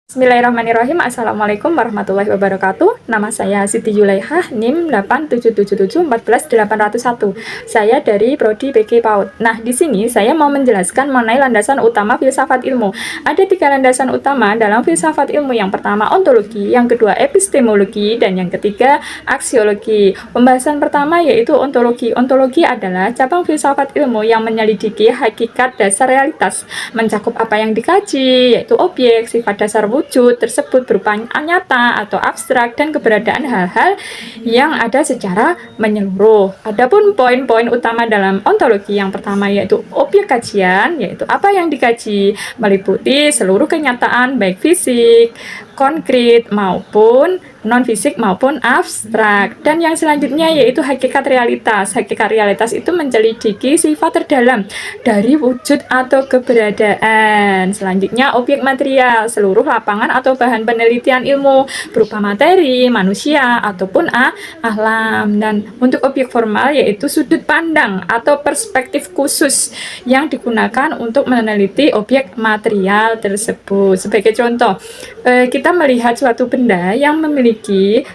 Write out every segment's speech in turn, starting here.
Bismillahirrahmanirrahim. Assalamualaikum warahmatullahi wabarakatuh. Nama saya Siti Yulaihah, NIM 877714801. Saya dari Prodi PG PAUD. Nah, di sini saya mau menjelaskan mengenai landasan utama filsafat ilmu. Ada 3 landasan utama dalam filsafat ilmu. Yang pertama ontologi, yang kedua epistemologi, dan yang ketiga aksiologi. Pembahasan pertama yaitu ontologi. Ontologi adalah cabang filsafat ilmu yang menyelidiki hakikat dasar realitas, mencakup apa yang dikaji, yaitu objek, sifat dasar wujud tersebut berupa nyata atau abstrak, dan keberadaan hal-hal yang ada secara menyeluruh. Adapun poin-poin utama dalam ontologi, yang pertama yaitu objek kajian, yaitu apa yang dikaji, meliputi seluruh kenyataan baik fisik, konkret maupun non-fisik maupun abstrak. Dan yang selanjutnya yaitu hakikat realitas. Hakikat realitas itu menyelidiki sifat terdalam dari wujud atau keberadaan. Selanjutnya objek material, seluruh lapangan atau bahan penelitian ilmu berupa materi, manusia ataupun alam. Dan untuk objek formal yaitu sudut pandang atau perspektif khusus yang digunakan untuk meneliti objek material tersebut. Sebagai contoh, kita melihat suatu benda yang memiliki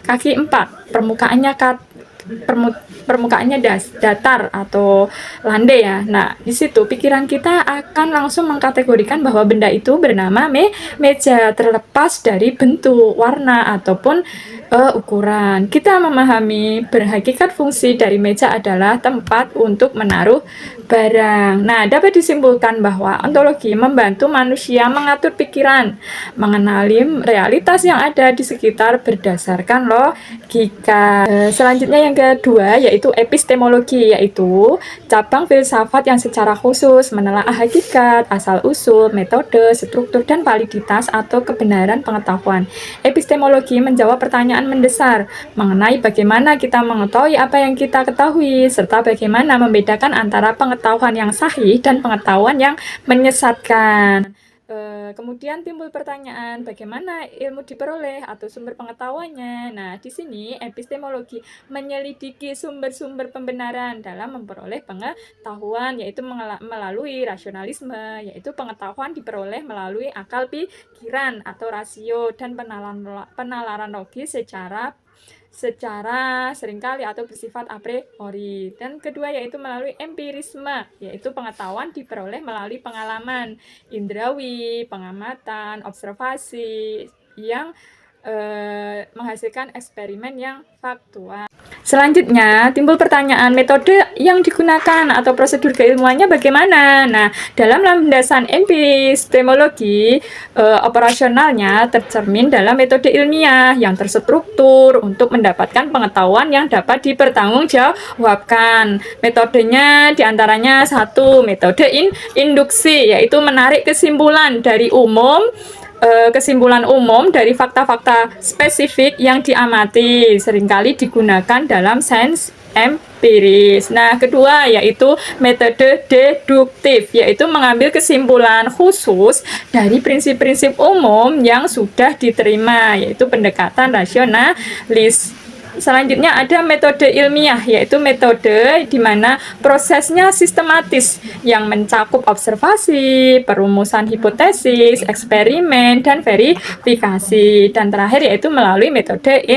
kaki 4, permukaannya datar atau landai ya. Nah, di situ pikiran kita akan langsung mengkategorikan bahwa benda itu bernama meja, terlepas dari bentuk, warna ataupun ukuran. Kita memahami berhakikat fungsi dari meja adalah tempat untuk menaruh barang. Nah, dapat disimpulkan bahwa ontologi membantu manusia mengatur pikiran, mengenali realitas yang ada di sekitar berdasarkan logika. Selanjutnya yang kedua yaitu epistemologi, yaitu cabang filsafat yang secara khusus menelaah hakikat, asal-usul, metode, struktur, dan validitas atau kebenaran pengetahuan. Epistemologi menjawab pertanyaan mendasar mengenai bagaimana kita mengetahui apa yang kita ketahui, serta bagaimana membedakan antara pengetahuan yang sahih dan pengetahuan yang menyesatkan. Kemudian timbul pertanyaan bagaimana ilmu diperoleh atau sumber pengetahuannya. Nah, di sini epistemologi menyelidiki sumber-sumber pembenaran dalam memperoleh pengetahuan, yaitu melalui rasionalisme, yaitu pengetahuan diperoleh melalui akal pikiran atau rasio dan penalaran logis secara seringkali atau bersifat a priori. Dan kedua yaitu melalui empirisme, yaitu pengetahuan diperoleh melalui pengalaman indrawi, pengamatan, observasi yang menghasilkan eksperimen yang faktual. Selanjutnya timbul pertanyaan metode yang digunakan atau prosedur keilmuannya bagaimana. Nah, dalam landasan epistemologi, operasionalnya tercermin dalam metode ilmiah yang terstruktur untuk mendapatkan pengetahuan yang dapat dipertanggungjawabkan. Metodenya diantaranya 1. Metode induksi, yaitu menarik kesimpulan umum dari fakta-fakta spesifik yang diamati, seringkali digunakan dalam sains empiris. Nah, kedua yaitu metode deduktif, yaitu mengambil kesimpulan khusus dari prinsip-prinsip umum yang sudah diterima, yaitu pendekatan rasionalis. Selanjutnya ada metode ilmiah, yaitu metode di mana prosesnya sistematis yang mencakup observasi, perumusan hipotesis, eksperimen, dan verifikasi. Dan terakhir yaitu melalui metode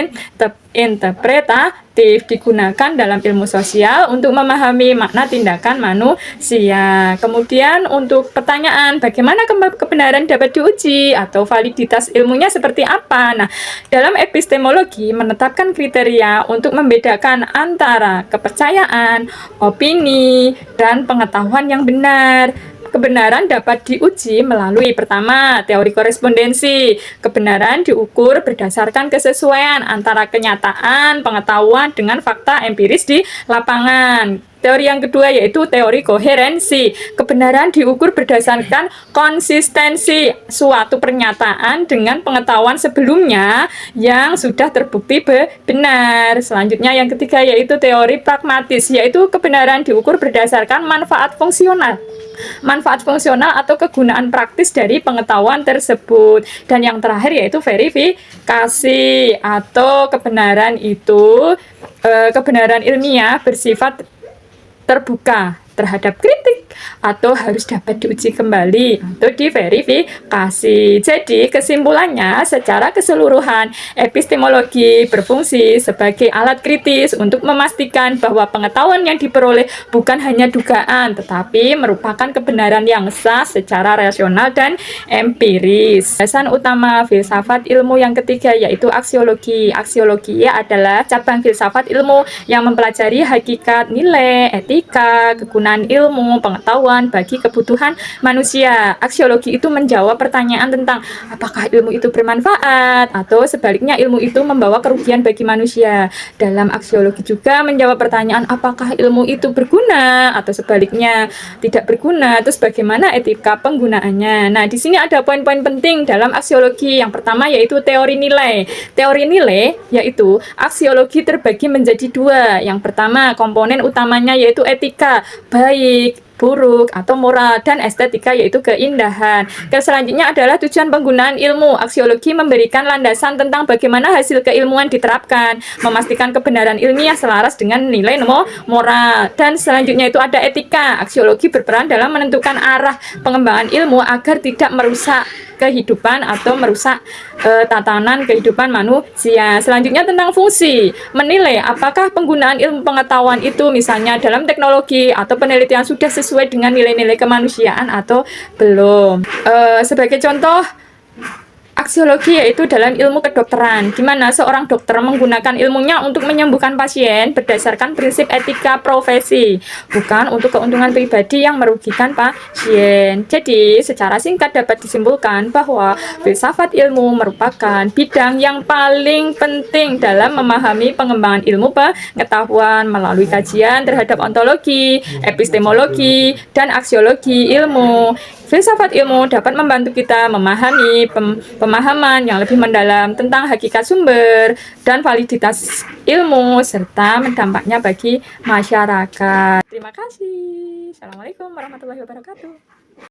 interpretatif, digunakan dalam ilmu sosial untuk memahami makna tindakan manusia. Kemudian untuk pertanyaan bagaimana kebenaran dapat diuji atau validitas ilmunya seperti apa. Nah, dalam epistemologi menetapkan kriteria untuk membedakan antara kepercayaan, opini, dan pengetahuan yang benar. Kebenaran dapat diuji melalui pertama, teori korespondensi. Kebenaran diukur berdasarkan kesesuaian antara kenyataan, pengetahuan dengan fakta empiris di lapangan. Teori yang kedua yaitu teori koherensi. Kebenaran diukur berdasarkan konsistensi suatu pernyataan dengan pengetahuan sebelumnya yang sudah terbukti benar. Selanjutnya yang ketiga yaitu teori pragmatis, yaitu kebenaran diukur berdasarkan manfaat fungsional atau kegunaan praktis dari pengetahuan tersebut. Dan yang terakhir yaitu verifikasi, atau kebenaran ilmiah bersifat terbuka terhadap kritik atau harus dapat diuji kembali atau diverifikasi. Jadi kesimpulannya secara keseluruhan epistemologi berfungsi sebagai alat kritis untuk memastikan bahwa pengetahuan yang diperoleh bukan hanya dugaan tetapi merupakan kebenaran yang sah secara rasional dan empiris. Dasar utama filsafat ilmu yang ketiga yaitu aksiologi. Aksiologi adalah cabang filsafat ilmu yang mempelajari hakikat, nilai, etika, kegunaan ilmu, pengetahuan bagi kebutuhan manusia. Aksiologi itu menjawab pertanyaan tentang apakah ilmu itu bermanfaat atau sebaliknya ilmu itu membawa kerugian bagi manusia. Dalam aksiologi juga menjawab pertanyaan apakah ilmu itu berguna atau sebaliknya tidak berguna, terus bagaimana etika penggunaannya. Nah, di sini ada poin-poin penting dalam aksiologi. Yang pertama yaitu teori nilai. Teori nilai yaitu aksiologi terbagi menjadi dua. Yang pertama, komponen utamanya yaitu etika, baik, buruk, atau moral, dan estetika yaitu keindahan. Selanjutnya adalah tujuan penggunaan ilmu. Aksiologi memberikan landasan tentang bagaimana hasil keilmuan diterapkan, memastikan kebenaran ilmiah selaras dengan nilai moral. Dan selanjutnya itu ada etika. Aksiologi berperan dalam menentukan arah pengembangan ilmu agar tidak merusak kehidupan atau merusak tatanan kehidupan manusia. Selanjutnya tentang fungsi, menilai apakah penggunaan ilmu pengetahuan itu misalnya dalam teknologi atau penelitian sudah sesuai dengan nilai-nilai kemanusiaan atau belum. Sebagai contoh aksiologi yaitu dalam ilmu kedokteran, di mana seorang dokter menggunakan ilmunya untuk menyembuhkan pasien berdasarkan prinsip etika profesi, bukan untuk keuntungan pribadi yang merugikan pasien. Jadi, secara singkat dapat disimpulkan bahwa filsafat ilmu merupakan bidang yang paling penting dalam memahami pengembangan ilmu pengetahuan melalui kajian terhadap ontologi, epistemologi, dan aksiologi ilmu. Filsafat ilmu dapat membantu kita memahami pemahaman yang lebih mendalam tentang hakikat sumber dan validitas ilmu serta dampaknya bagi masyarakat. Terima kasih. Assalamualaikum warahmatullahi wabarakatuh.